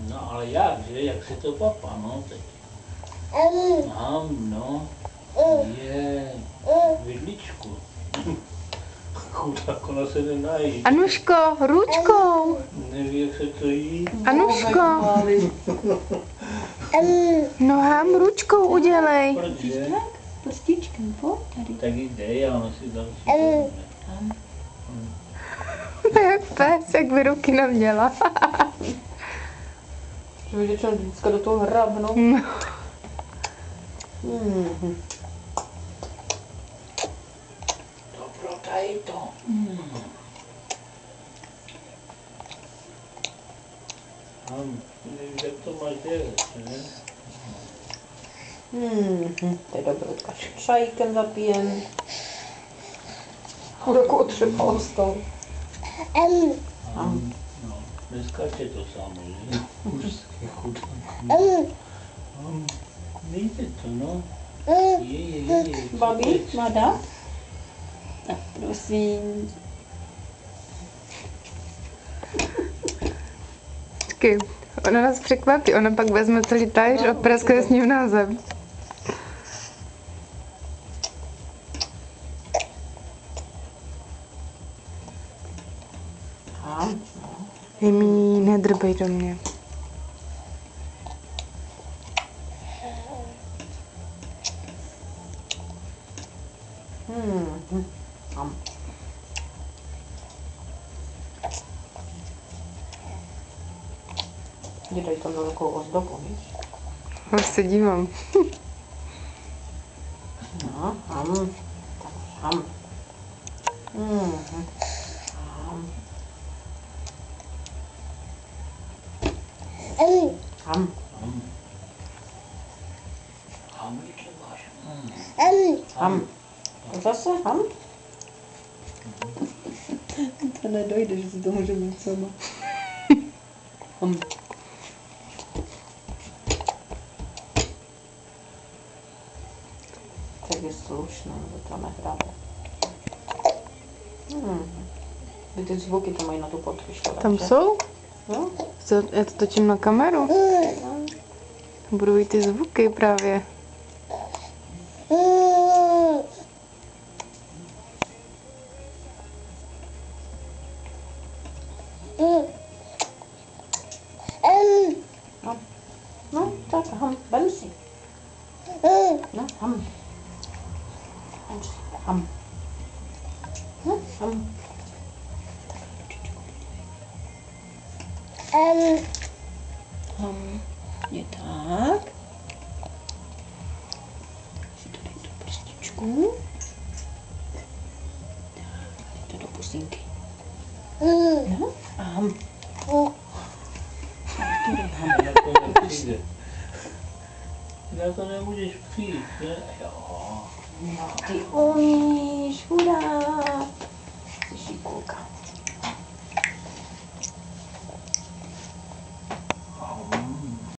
No ale jak, že? Jak si to papá, no teď. No. Je. Vidličku. Chudák, ona se nenají. Anuško, ručkou. Neví, jak se to jí. Anuško. Nohám ručkou udělej. Protože? Prstíčkem, po? Tady. Tak jde a ona si tam Jak pes, jak by ruky neměla. Že vždycky do toho hrabnou. No. Dobro, tady to. Nevíš, jak to máš dělat, ne? To je dobrotka. Čajkem zapijem. Jako otřepal stol. No, neskáče to samo, že? Mužský chudák. Nejde to, no. Je. Babi, má dát? Tak prosím. Taky, ona nás překvapí, ona pak vezme celý talíř a praskne s ním na zem. Jimí, nedrbej do mě. Dělej tam velkou ozdobu, víš? Už se dívám. No, Zase, To nedojde, že si to může mít sama. Tak je slušné, že to nehrabe. Ty zvuky to mají na tu podkyšku. Tam jsou? No? Já to točím na kameru. Budou i ty zvuky právě. No, tak, vem si. No, je tak. Si to dej do prstičku. Tak, dej to do pusinky. No, Na to nemůžeš přijít, ne? Jo. No, ty umíš.